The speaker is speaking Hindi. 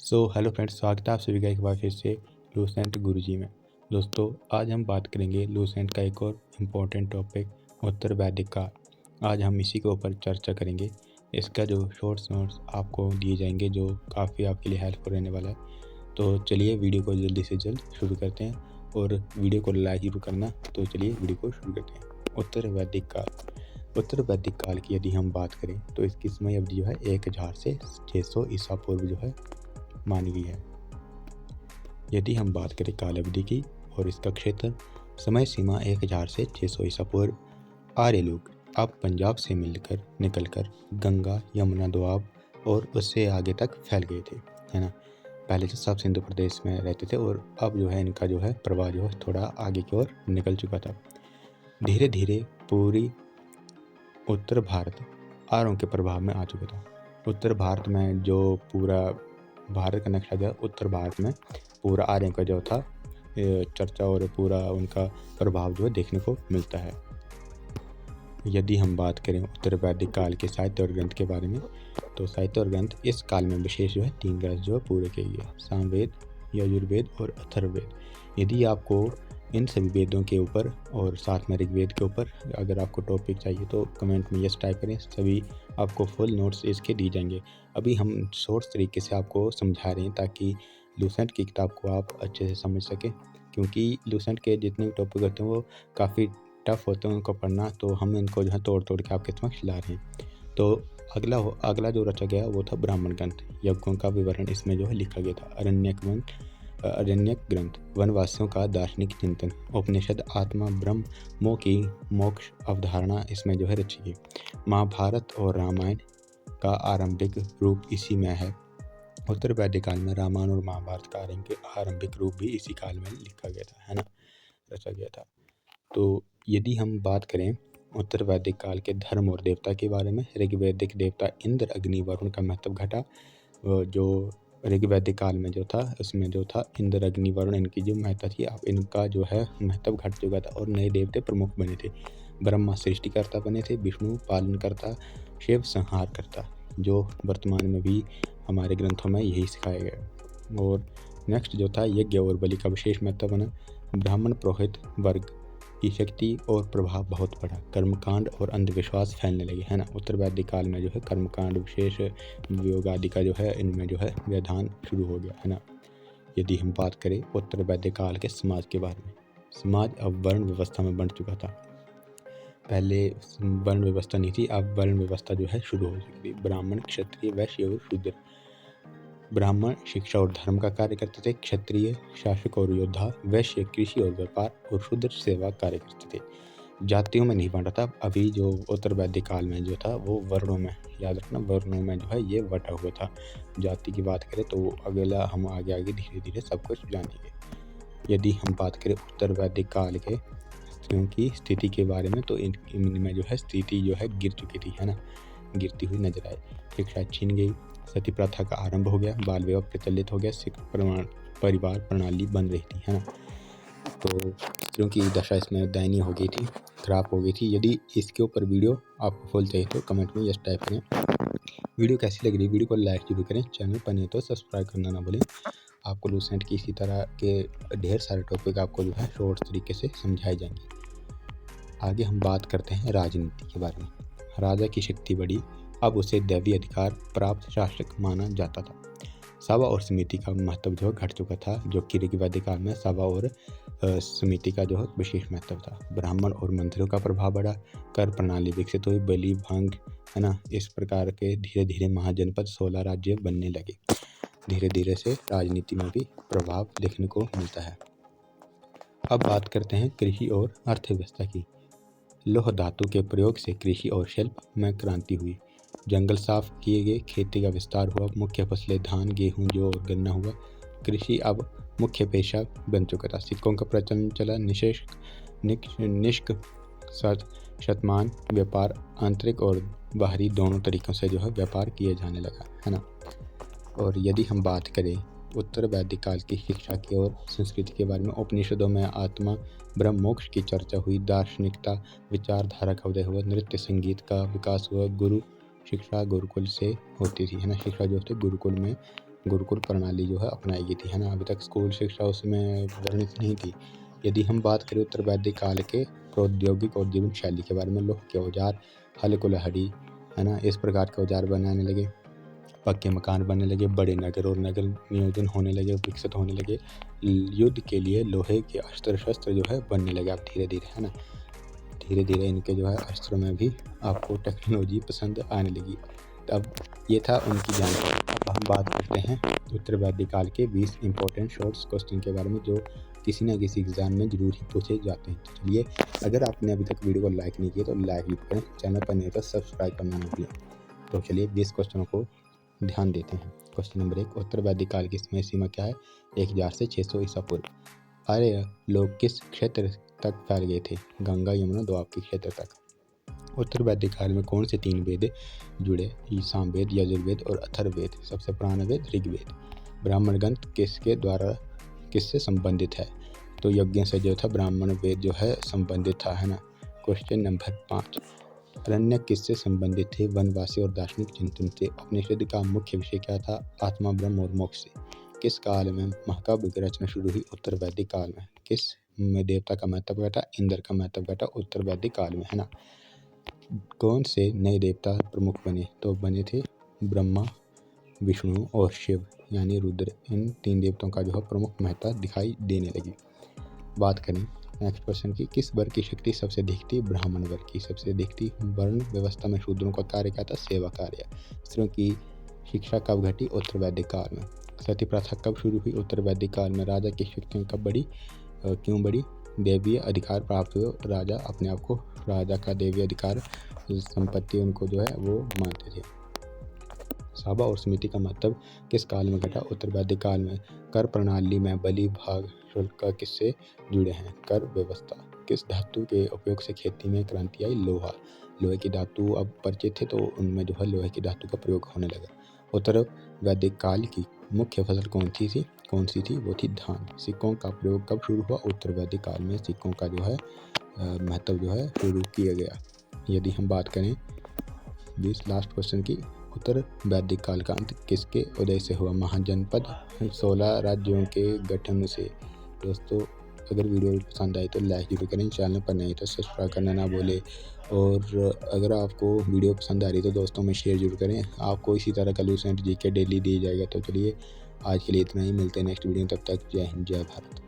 हेलो फ्रेंड्स, स्वागत है आप सभी का एक बार फिर से लूसेंट गुरुजी में। दोस्तों, आज हम बात करेंगे लूसेंट का एक और इम्पोर्टेंट टॉपिक उत्तर वैदिक काल। आज हम इसी के ऊपर चर्चा करेंगे। इसका जो शॉर्ट्स नोट्स आपको दिए जाएंगे जो काफ़ी आपके लिए हेल्पफुल रहने वाला है। तो चलिए वीडियो को जल्दी से जल्द शुरू करते हैं और वीडियो को लाइक जरूर करना। तो चलिए वीडियो को शुरू करते हैं। उत्तर वैदिक काल। उत्तर वैदिक काल की यदि हम बात करें तो इसकी समय अवधि जो है 1000 से 600 ईसा पूर्व जो है मानी गई है। यदि हम बात करें काल अवधि की और इसका क्षेत्र, समय सीमा 1000 से 600 ईसा पूर्व। आर्य लोग अब पंजाब से निकलकर गंगा, यमुना दोआब और उससे आगे तक फैल गए थे, है ना। पहले तो सब सिंधु प्रदेश में रहते थे और अब जो है इनका जो है प्रवाह जो है थोड़ा आगे की ओर निकल चुका था। धीरे धीरे पूरी उत्तर भारत आर्यों के प्रभाव में आ चुका था। उत्तर भारत में जो पूरा भारत का नक्शा जो उत्तर भारत में पूरा आर्यों का जो था चर्चा और पूरा उनका प्रभाव जो है देखने को मिलता है। यदि हम बात करें उत्तर वैदिक काल के साहित्य और ग्रंथ के बारे में, तो साहित्य और ग्रंथ इस काल में विशेष जो है 3 ग्रंथ जो है पूरे किए गए: सामवेद, यजुर्वेद और अथर्ववेद। यदि आपको इन सभी वेदों के ऊपर और साथ में ऋग्वेद के ऊपर अगर आपको टॉपिक चाहिए तो कमेंट में यस टाइप करें, सभी आपको फुल नोट्स इसके दिए जाएंगे। अभी हम शॉर्ट्स तरीके से आपको समझा रहे हैं ताकि लूसेंट की किताब को आप अच्छे से समझ सकें, क्योंकि लूसेंट के जितने भी टॉपिक होते हैं वो काफ़ी टफ होते हैं उनको पढ़ना, तो हम इनको जो है तोड़ तोड़ के आपके समक्ष ला रहे हैं। तो अगला जो रचा गया वो था ब्राह्मण ग्रंथ। यज्ञों का विवरण इसमें जो है लिखा गया था। अरण्यक ग्रंथ वनवासियों का दार्शनिक चिंतन। उपनिषद आत्मा ब्रह्म मोह की मोक्ष अवधारणा इसमें जो है रची गई। महाभारत और रामायण का आरंभिक रूप इसी में है। उत्तर वैदिक काल में रामायण और महाभारत का आरंभिक रूप भी इसी काल में लिखा गया था, है ना, रचा गया था। तो यदि हम बात करें उत्तर वैदिक काल के धर्म और देवता के बारे में, ऋग्वैदिक देवता इंद्र, अग्नि, वरुण का महत्व घटा। जो ऋग्वैदिक काल में जो था उसमें जो था इंद्र, अग्नि, वरुण, इनकी जो महत्ता थी अब इनका जो है महत्व घट चुका था और नए देवते प्रमुख बने थे। ब्रह्मा सृष्टिकर्ता बने थे, विष्णु पालनकर्ता, शिव संहारकर्ता, जो वर्तमान में भी हमारे ग्रंथों में यही सिखाया गया। और नेक्स्ट जो था यज्ञ और बलि का विशेष महत्व बना। ब्राह्मण पुरोहित वर्ग की शक्ति और प्रभाव बहुत बढ़ा। कर्मकांड और अंधविश्वास फैलने लगे, है ना। उत्तर वैदिक काल में जो है कर्मकांड, विशेष योग आदि का जो है इनमें जो है व्यवधान शुरू हो गया, है ना। यदि हम बात करें उत्तर वैदिक काल के समाज के बारे में, समाज अब वर्ण व्यवस्था में बंट चुका था। पहले वर्ण व्यवस्था नहीं थी, अब वर्ण व्यवस्था जो है शुरू हो चुकी थी। ब्राह्मण, क्षत्रिय, वैश्य और शूद्र। ब्राह्मण शिक्षा और धर्म का कार्य करते थे, क्षत्रिय शासक और योद्धा, वैश्य कृषि और व्यापार और शूद्र सेवा कार्य करते थे। जातियों में नहीं बांटा था। अभी जो उत्तर वैदिक काल में जो था वो वर्णों में, याद रखना, वर्णों में जो है ये बटा हुआ था। जाति की बात करें तो अगला हम आगे धीरे धीरे सब कुछ जानेंगे। यदि हम बात करें उत्तर वैदिक काल के की स्थिति के बारे में, तो इनमें जो है स्थिति जो है गिर चुकी थी, है ना, गिरती हुई नजर आई। शिक्षा छीन गई, सती प्रथा का आरंभ हो गया, बाल विवाह प्रचलित हो गया, सिख परिवार प्रणाली बन रही थी, है ना। तो क्योंकि दशा इसमें दयनीय हो गई थी, खराब हो गई थी। यदि इसके ऊपर वीडियो आपको फुल चाहिए तो कमेंट में यस टाइप करें। वीडियो कैसी लग रही है, वीडियो को लाइक जरूर करें, चैनल पर नहीं तो सब्सक्राइब करना ना भूलें। आपको लूसेंट की इसी तरह के ढेर सारे टॉपिक आपको जो है शॉर्ट तरीके से समझाए जाएंगे। आगे हम बात करते हैं राजनीति के बारे में। राजा की शक्ति बढ़ी, अब उसे दैवीय अधिकार प्राप्त शासक माना जाता था। सभा और समिति का महत्व जो घट चुका था, जो कि ऋग्वैदिक काल में सभा और समिति का जो है विशेष महत्व था। ब्राह्मण और मंत्रियों का प्रभाव बढ़ा, कर प्रणाली विकसित हुई, बलि भंग, है ना, इस प्रकार के धीरे धीरे महाजनपद 16 राज्य बनने लगे। धीरे धीरे से राजनीति में भी प्रभाव देखने को मिलता है। अब बात करते हैं कृषि और अर्थव्यवस्था की। लौह धातु के प्रयोग से कृषि और शिल्प में क्रांति हुई। जंगल साफ किए गए, खेती का विस्तार हुआ, मुख्य फसलें धान, गेहूं, जौ और गन्ना हुआ। कृषि अब मुख्य पेशा बन चुका था। सिक्कों का प्रचलन चला, निष्क शतमान व्यापार आंतरिक और बाहरी दोनों तरीकों से जो है व्यापार किया जाने लगा, है ना। और यदि हम बात करें उत्तर वैदिक काल की शिक्षा की और संस्कृति के बारे में, उपनिषदों में आत्मा ब्रह्म मोक्ष की चर्चा हुई, दार्शनिकता विचारधारा का उदय हुआ, नृत्य संगीत का विकास हुआ, गुरु शिक्षा गुरुकुल से होती थी, है ना। शिक्षा जो होती गुरुकुल में गुरुकुल प्रणाली जो है अपनाई गई थी, है ना। अभी तक स्कूल शिक्षा उसमें वर्णित नहीं थी। यदि हम बात करें उत्तर वैदिक काल के प्रौद्योगिक और जीवन शैली के बारे में, लोह के औजार, हल कुल्हाड़ी, है ना, इस प्रकार के औजार बनाने लगे, पक्के मकान बनने लगे, बड़े नगर और नगर नियोजन होने लगे, विकसित होने लगे। युद्ध के लिए लोहे के अस्त्र शस्त्र जो है बनने लगे अब धीरे धीरे, है ना। धीरे धीरे इनके जो है अस्त्रों में भी आपको टेक्नोलॉजी पसंद आने लगी। अब ये था उनकी जानकारी। अब हम बात करते हैं उत्तर वैदिक काल के 20 इंपॉर्टेंट शॉर्ट्स क्वेश्चन के बारे में, जो किसी ना किसी एग्जाम में जरूर ही पूछे जाते हैं। तो चलिए, अगर आपने अभी तक वीडियो को लाइक नहीं किया तो लाइक भी करें, चैनल पर नहीं तो सब्सक्राइब करना ना भूलें। तो चलिए 20 क्वेश्चनों को ध्यान देते हैं। क्वेश्चन नंबर 1, उत्तर वैदिक काल की समय सीमा क्या है? 1000 से 600 ईसा पूर्व। आर्य लोग किस क्षेत्र तक फैल गए थे? गंगा यमुना दोआब के क्षेत्र तक। उत्तर वैदिक काल में कौन से 3 वेद जुड़े? सामवेद, यजुर्वेद और अथर्ववेद। सबसे पुराना वेद ऋग्वेद। ब्राह्मण ग्रंथ किससे संबंधित है? तो यज्ञ से जो था ब्राह्मण वेद जो है संबंधित था, है ना। क्वेश्चन नंबर 5, अरण्य किससे संबंधित थे? वनवासी और दार्शनिक चिंतन से। उपनिषद का मुख्य विषय क्या था? आत्मा, ब्रह्म और मोक्ष से। किस काल में महाकाव्य की रचना शुरू हुई? उत्तर वैदिक काल में। किस में देवता का महत्व घटा? इंद्र का महत्व घटा उत्तर वैदिक काल में, है ना। कौन से नए देवता प्रमुख बने? तो बने थे ब्रह्मा, विष्णु और शिव यानी रुद्र। इन 3 देवताओं का जो है प्रमुख महत्ता दिखाई देने लगी। बात करें नेक्स्ट क्वेश्चन की, किस वर्ग की शक्ति सबसे अधिक थी? ब्राह्मण वर्ग की सबसे अधिक थी। वर्ण व्यवस्था में शूद्रों का कार्य क्या था? सेवा कार्य। स्त्रियों की शिक्षा कब घटी? उत्तर वैदिक काल में। सती प्रथा कब शुरू हुई? उत्तर वैदिक काल में। राजा की शक्तियाँ कब बढ़ी? क्यों बढ़ी? दैवीय अधिकार प्राप्त हुए, राजा अपने आप को राजा का दैवीय अधिकार, संपत्ति उनको जो है वो मानते थे। सभा और समिति का महत्व किस काल में घटा? उत्तर वैदिक काल में। कर प्रणाली में बलि, भाग, शुल्क किससे जुड़े हैं? कर व्यवस्था। किस धातु के उपयोग से खेती में क्रांति आई? लोहा। लोहे की धातु अब परिचित थे तो उनमें जो है लोहे की धातु का प्रयोग होने लगा। उत्तर वैदिक काल की मुख्य फसल कौन सी थी? वो थी धान। सिक्कों का प्रयोग कब शुरू हुआ? उत्तर वैदिक काल में सिक्कों का जो है महत्व जो है शुरू किया गया। यदि हम बात करें 20 लास्ट क्वेश्चन की, उत्तर वैदिक काल का अंत किसके उदय से हुआ? महाजनपद, 16 राज्यों के गठन से। दोस्तों, अगर वीडियो पसंद आए तो लाइक जरूर करें, चैनल पर नहीं तो सब्सक्राइब करना ना भूलें। और अगर आपको वीडियो पसंद आ रही है तो दोस्तों में शेयर जरूर करें। आपको इसी तरह का लूसेंट जीके डेली दी जाएगा। तो चलिए, आज के लिए इतना ही। मिलते हैं नेक्स्ट वीडियो, तब तक जय हिंद, जय भारत।